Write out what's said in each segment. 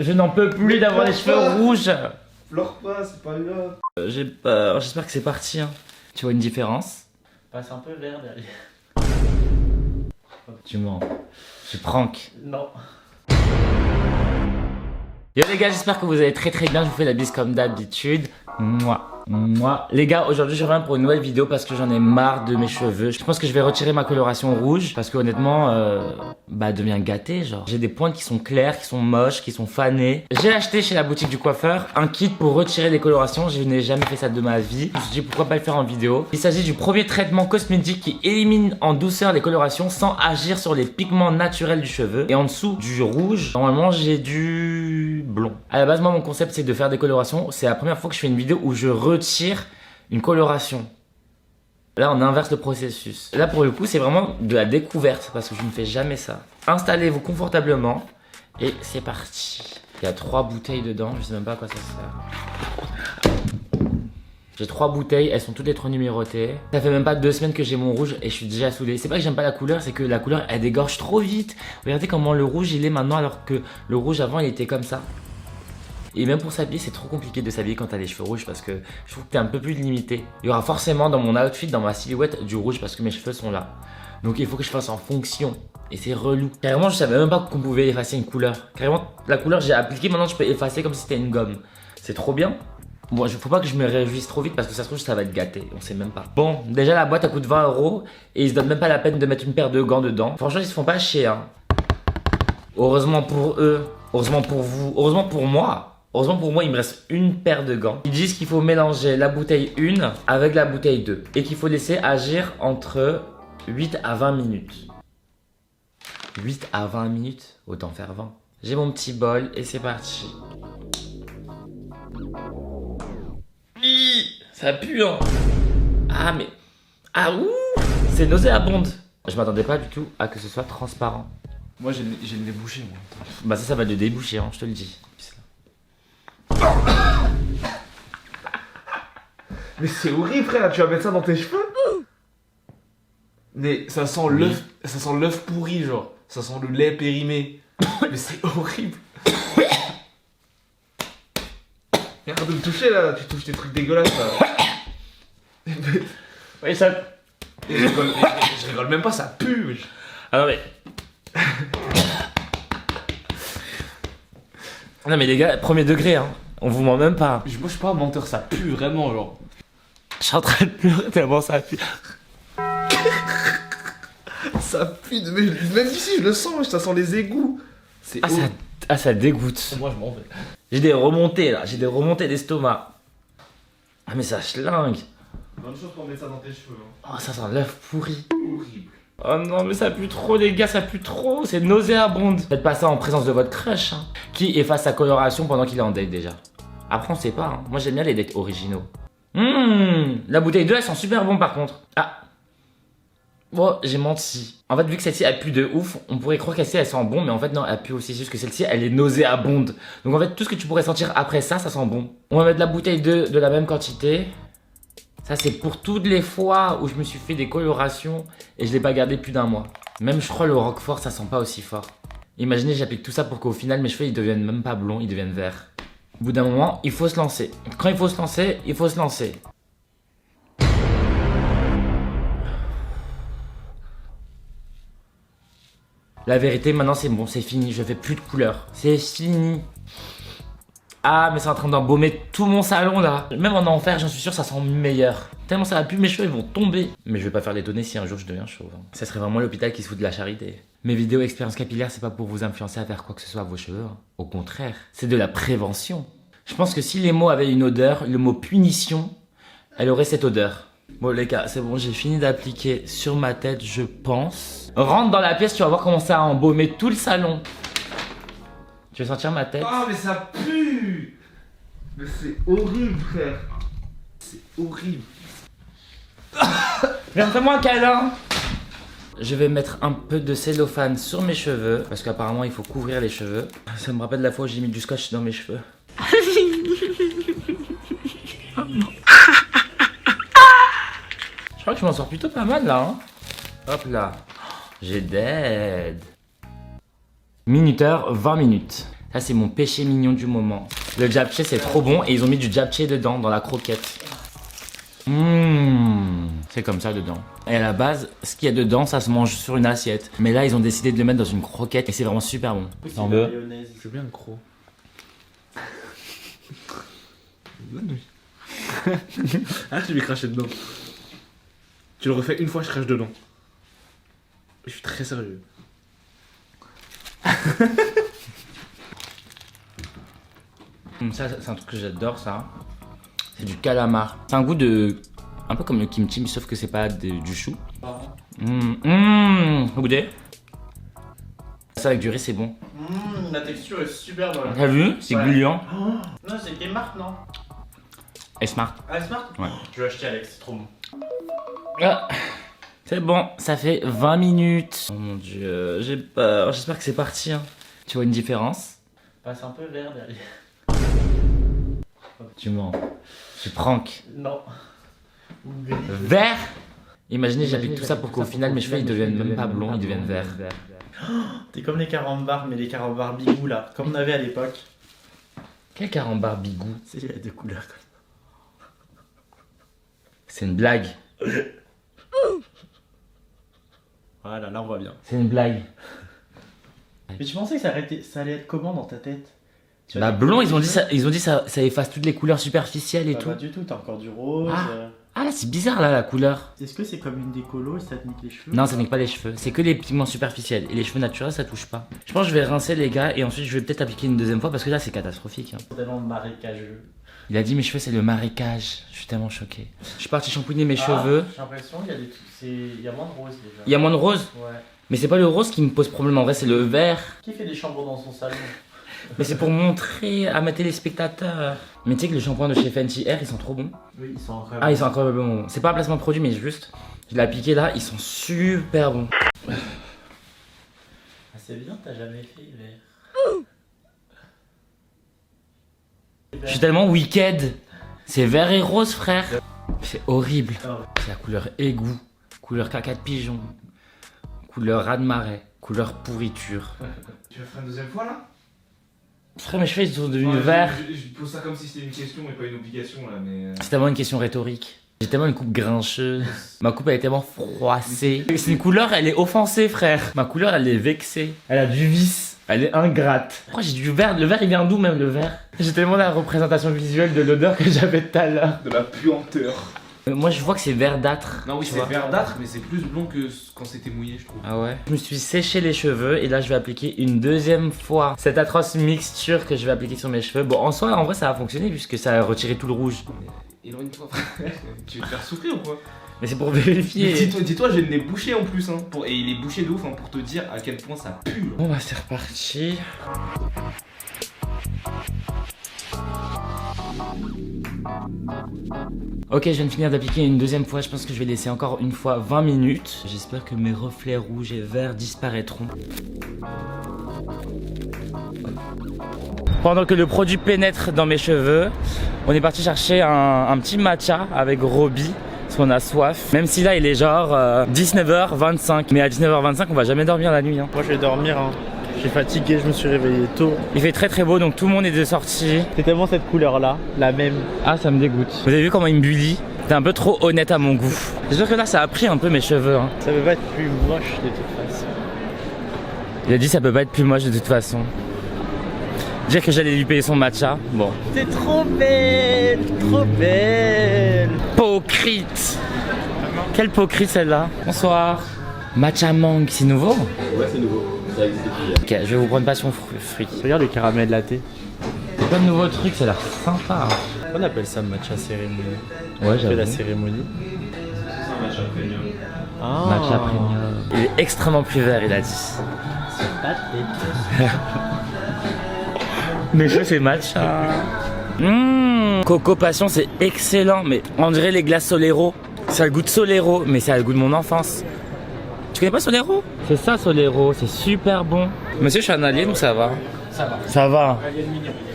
Je n'en peux plus d'avoir les cheveux rouges. Pleure pas, c'est pas grave. J'ai peur, j'espère que c'est parti. Hein. Tu vois une différence? Passe un peu vert derrière. Tu mens. Tu prank. Non. Yo les gars, j'espère que vous allez très bien. Je vous fais la bise comme d'habitude. Moi. Les gars, aujourd'hui je reviens pour une nouvelle vidéo parce que j'en ai marre de mes cheveux. Je pense que je vais retirer ma coloration rouge parce que honnêtement, elle devient gâtée genre. J'ai des pointes qui sont claires, qui sont moches, qui sont fanées. J'ai acheté chez la boutique du coiffeur un kit pour retirer les colorations. Je n'ai jamais fait ça de ma vie. Je me suis dit pourquoi pas le faire en vidéo. Il s'agit du premier traitement cosmétique qui élimine en douceur les colorations sans agir sur les pigments naturels du cheveu. Et en dessous du rouge, normalement j'ai du blond. À la base, moi mon concept c'est de faire des colorations. C'est la première fois que je fais une vidéo où je retire une coloration. Là on inverse le processus. Là pour le coup c'est vraiment de la découverte parce que je ne fais jamais ça. Installez-vous confortablement et c'est parti. Il y a 3 bouteilles dedans, je sais même pas à quoi ça sert. J'ai 3 bouteilles, elles sont toutes les 3 numérotées. Ça fait même pas 2 semaines que j'ai mon rouge et je suis déjà saoulé. C'est pas que j'aime pas la couleur, c'est que la couleur elle dégorge trop vite. Regardez comment le rouge il est maintenant alors que le rouge avant il était comme ça. Et même pour s'habiller, c'est trop compliqué de s'habiller quand t'as les cheveux rouges parce que je trouve que t'es un peu plus limité. Il y aura forcément dans mon outfit, dans ma silhouette, du rouge parce que mes cheveux sont là. Donc il faut que je fasse en fonction. Et c'est relou. Carrément, je savais même pas qu'on pouvait effacer une couleur. Carrément, la couleur j'ai appliqué, maintenant je peux effacer comme si c'était une gomme. C'est trop bien. Bon, faut pas que je me réjouisse trop vite parce que ça se trouve ça va être gâté, on sait même pas. Bon, déjà la boîte elle coûte 20 € et ils se donnent même pas la peine de mettre une paire de gants dedans. Franchement, ils se font pas chier hein. Heureusement pour eux, heureusement pour vous, heureusement pour moi. Heureusement pour moi, il me reste une paire de gants. Ils disent qu'il faut mélanger la bouteille 1 avec la bouteille 2 et qu'il faut laisser agir entre 8 à 20 minutes. 8 à 20 minutes, autant faire 20. J'ai mon petit bol et c'est parti. Ça pue hein. Ah mais... Ah ouh. C'est nauséabonde. Je m'attendais pas du tout à que ce soit transparent. Moi j'ai le nez bouché moi. Bah ça va le déboucher hein, je te le dis. Mais c'est horrible frère, tu vas mettre ça dans tes cheveux? Mais ça sent l'œuf pourri genre. Ça sent le lait périmé. Mais c'est horrible. Regarde de me toucher là, tu touches des trucs dégueulasses là. Oui ça... Et je rigole même pas, ça pue. Ah non mais... Non mais les gars, premier degré hein. On vous ment même pas. Moi je suis pas un menteur, ça pue vraiment genre. Je suis en train de pleurer tellement ça pue. Ça pue, mais même ici je le sens, ça sent les égouts. C'est ça dégoûte. Moi je m'en vais. J'ai des remontées là, j'ai des remontées d'estomac. Ah mais ça schlingue. Bonne chose pour mettre ça dans tes cheveux. Hein. Oh ça sent l'œuf pourri. Horrible. Oh non mais ça pue trop les gars, ça pue trop, c'est nauséabonde. Faites pas ça en présence de votre crush hein. Qui efface sa coloration pendant qu'il est en date déjà. Après on sait pas, hein. Moi j'aime bien les dates originaux. La bouteille 2 elle sent super bon par contre. Ah. Bon j'ai menti. En fait vu que celle-ci elle pue de ouf, on pourrait croire qu'elle elle sent bon mais en fait non elle pue aussi, c'est juste que celle-ci elle est nauséabonde. Donc en fait tout ce que tu pourrais sentir après ça, ça sent bon. On va mettre la bouteille 2 de la même quantité. Ça c'est pour toutes les fois où je me suis fait des colorations et je l'ai pas gardé plus d'1 mois. Même je crois le Roquefort ça sent pas aussi fort. Imaginez j'applique tout ça pour qu'au final mes cheveux ils deviennent même pas blonds, ils deviennent verts. Au bout d'un moment il faut se lancer. Quand il faut se lancer, il faut se lancer. La vérité maintenant c'est bon, c'est fini, je fais plus de couleurs. C'est fini. Ah mais c'est en train d'embaumer tout mon salon là. Même en enfer j'en suis sûr ça sent meilleur. Tellement ça va plus, mes cheveux ils vont tomber. Mais je vais pas faire l'étonner si un jour je deviens chauve hein. Ça serait vraiment l'hôpital qui se fout de la charité. Mes vidéos expérience capillaire c'est pas pour vous influencer à faire quoi que ce soit à vos cheveux hein. Au contraire, c'est de la prévention. Je pense que si les mots avaient une odeur, le mot punition, elle aurait cette odeur. Bon les gars, c'est bon, j'ai fini d'appliquer sur ma tête je pense. Rentre dans la pièce, tu vas voir comment ça a embaumé tout le salon. Tu veux sentir ma tête? Ah mais ça pue. Mais c'est horrible frère. C'est horrible. Viens, fais-moi un câlin. Je vais mettre un peu de cellophane sur mes cheveux parce qu'apparemment il faut couvrir les cheveux. Ça me rappelle la fois où j'ai mis du scotch dans mes cheveux. Je crois que je m'en sors plutôt pas mal là hein. Hop là. J'ai dead. Minuteur, 20 minutes. Ça, c'est mon péché mignon du moment. Le japchae, c'est trop bon. Et ils ont mis du japchae dedans, dans la croquette. C'est comme ça dedans. Et à la base, ce qu'il y a dedans, ça se mange sur une assiette. Mais là, ils ont décidé de le mettre dans une croquette. Et c'est vraiment super bon. T'en veux? Je veux bien le croc. Ah, tu lui craché dedans. Tu le refais une fois, je crache dedans. Je suis très sérieux. Ça, c'est un truc que j'adore, ça. C'est du calamar. C'est un goût de... un peu comme le kimchi, sauf que c'est pas du chou. Vous goûtez? Ça avec du riz, c'est bon. La texture est super bonne. T'as vu? C'est gluant. Non, c'est Smart, non? Et smart. Ah, Smart? Ouais. Je vais acheter Alex, c'est trop bon. Ah, c'est bon, ça fait 20 minutes. Oh mon dieu, j'ai peur. J'espère que c'est parti. Hein. Tu vois une différence? Passe un peu vert derrière. Tu mens. Tu prank. Non. Vert? Imaginez, j'applique tout ça pour qu'au final mes cheveux ils deviennent même pas blonds, ils deviennent verts. T'es comme les carambars, mais les carambars bigou là, comme on avait à l'époque. Quel carambar bigou? C'est les deux couleurs. C'est une blague. Voilà, là on voit bien. C'est une blague. Mais tu pensais que ça allait être comment dans ta tête? Bah blond, ils ont dit ça efface toutes les couleurs superficielles et Bah, tout. pas du tout, t'as encore du rose. Ah là c'est bizarre là la couleur. Est-ce que c'est comme une décolo et ça te nique les cheveux? Non ça nique pas les cheveux, c'est que les pigments superficiels. Et les cheveux naturels ça touche pas. Je pense que je vais rincer les gars et ensuite je vais peut-être appliquer une deuxième fois parce que là c'est catastrophique. Hein. C'est tellement marécageux. Il a dit mes cheveux c'est le marécage. Je suis tellement choqué. Je suis parti shampouiner mes cheveux. J'ai l'impression qu'il y a des trucs, il y a moins de rose déjà. Il y a moins de rose. Ouais. Mais c'est pas le rose qui me pose problème en vrai, c'est le vert. Qui fait des chambres dans son salon? Mais c'est pour montrer à mes téléspectateurs. Mais tu sais que les shampoings de chez Fenty Air ils sont trop bons. Oui, ils sont incroyables. Ah ils sont incroyable bons. C'est pas un placement de produit mais juste. Je l'ai appliqué là, ils sont super bons. Ah, c'est bien, t'as jamais fait vert. Je suis tellement wicked. C'est vert et rose frère. C'est horrible. Oh. C'est la couleur égout, couleur caca de pigeon, couleur raz de marée, couleur pourriture. Tu vas faire une deuxième fois là? Frère mes cheveux ils sont devenus verts. Je pose ça comme si c'était une question et pas une obligation là, mais. C'est tellement une question rhétorique. J'ai tellement une coupe grincheuse. Ma coupe elle est tellement froissée. C'est une couleur, elle est offensée frère. Ma couleur elle est vexée. Elle a du vice. Elle est ingrate. Pourquoi j'ai du vert? Le vert il vient d'où même le vert? J'ai tellement la représentation visuelle de l'odeur que j'avais tout à l'heure. De la puanteur. Moi je vois que c'est verdâtre. Non, oui, tu c'est vois. verdâtre, mais c'est plus blond que quand c'était mouillé, je trouve. Ah ouais? Je me suis séché les cheveux et là je vais appliquer une deuxième fois cette atroce mixture que je vais appliquer sur mes cheveux. Bon en soi en vrai ça a fonctionné puisque ça a retiré tout le rouge. Éloigne-toi, frère. Tu veux te faire souffrir ou quoi? Mais c'est pour vérifier. Dis-toi, j'ai le nez bouché en plus, hein. Et il est bouché de ouf, hein, pour te dire à quel point ça pue. Bon bah c'est reparti. Ok, je viens de finir d'appliquer une deuxième fois. Je pense que je vais laisser encore une fois 20 minutes. J'espère que mes reflets rouges et verts disparaîtront. Pendant que le produit pénètre dans mes cheveux, on est parti chercher un petit matcha avec Roby. Parce qu'on a soif. Même si là il est genre 19h25. Mais à 19h25 on va jamais dormir la nuit. Hein. Moi je vais dormir, hein. Je suis fatigué, je me suis réveillé tôt. Il fait très très beau donc tout le monde est de sortie. C'est tellement cette couleur là, la même. Ah ça me dégoûte. Vous avez vu comment il me bully? C'était un peu trop honnête à mon goût. J'espère que là ça a pris un peu mes cheveux. Hein. Ça peut pas être plus moche de toute façon. Il a dit ça peut pas être plus moche de toute façon. Dire que j'allais lui payer son matcha. Bon. T'es trop belle, trop belle. Hypocrite. Quelle hypocrite celle-là. Bonsoir. Matcha mangue, c'est nouveau? Ouais, c'est nouveau. Ça existe depuis hier. Ok, je vais vous prendre passion fruit. Regarde le caramel latte. C'est pas de nouveau truc, ça a l'air sympa. On appelle ça matcha cérémonie. Ouais, C'est la j'avoue. cérémonie. C'est un matcha premium. Ah. Matcha premium. Il est extrêmement plus vert, il a dit. C'est pas dégueu. Mes cheveux, c'est matcha. Coco Passion, c'est excellent. Mais on dirait les glaces Solero. Ça a le goût de Solero, mais ça a le goût de mon enfance. Tu connais pas Solero? C'est ça Solero, c'est super bon. Monsieur, je suis un alien ou ça va? Ça va. Ça va.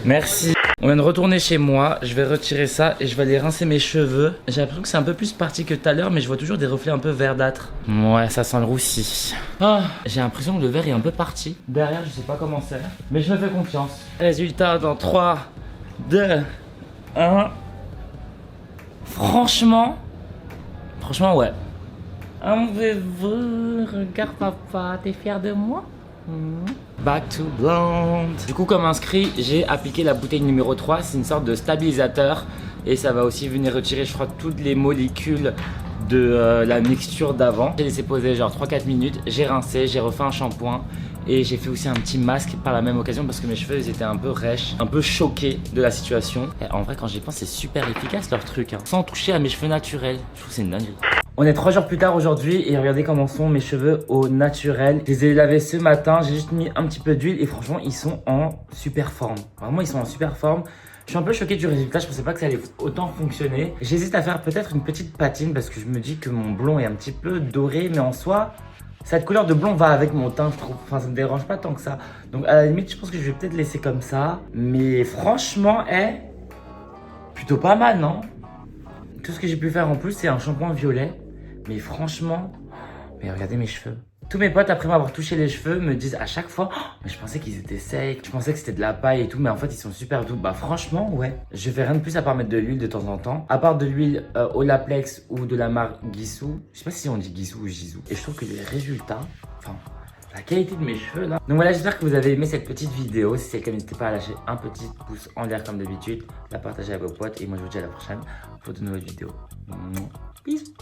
Merci. On vient de retourner chez moi, je vais retirer ça et je vais aller rincer mes cheveux. J'ai l'impression que c'est un peu plus parti que tout à l'heure, mais je vois toujours des reflets un peu verdâtres. Ouais, ça sent le roussi. Ah, j'ai l'impression que le verre est un peu parti. Derrière, je sais pas comment c'est, mais je me fais confiance. Résultat dans 3, 2, 1. Franchement, ouais. Un bébé, regarde papa, t'es fier de moi? Back to blonde. Du coup, comme inscrit, j'ai appliqué la bouteille numéro 3. C'est une sorte de stabilisateur. Et ça va aussi venir retirer, je crois, toutes les molécules de la mixture d'avant. J'ai laissé poser genre 3-4 minutes. J'ai rincé, j'ai refait un shampoing. Et j'ai fait aussi un petit masque par la même occasion parce que mes cheveux ils étaient un peu rêches, un peu choqués de la situation. Et en vrai, quand j'y pense, c'est super efficace leur truc, hein. Sans toucher à mes cheveux naturels. Je trouve que c'est une dinguerie. On est 3 jours plus tard aujourd'hui et regardez comment sont mes cheveux au naturel. Je les ai lavés ce matin, j'ai juste mis un petit peu d'huile et franchement ils sont en super forme. Vraiment ils sont en super forme. Je suis un peu choqué du résultat, je pensais pas que ça allait autant fonctionner. J'hésite à faire peut-être une petite patine parce que je me dis que mon blond est un petit peu doré, mais en soi, cette couleur de blond va avec mon teint, je trouve. Enfin, ça me dérange pas tant que ça. Donc à la limite, je pense que je vais peut-être laisser comme ça. Mais franchement, plutôt pas mal, non? Tout ce que j'ai pu faire en plus, c'est un shampoing violet. Mais franchement, mais regardez mes cheveux. Tous mes potes, après m'avoir touché les cheveux, me disent à chaque fois, oh, mais je pensais qu'ils étaient secs, je pensais que c'était de la paille et tout, mais en fait ils sont super doux. Bah franchement, ouais. Je fais rien de plus à part mettre de l'huile de temps en temps. À part de l'huile Olaplex ou de la marque Guissou. Je sais pas si on dit Guissou ou Gisou. Et je trouve que les résultats, enfin, la qualité de mes cheveux là. Donc voilà, j'espère que vous avez aimé cette petite vidéo. Si c'est le cas, n'hésitez pas à lâcher un petit pouce en l'air comme d'habitude, la partager à vos potes. Et moi je vous dis à la prochaine pour de nouvelles vidéos. Bisous.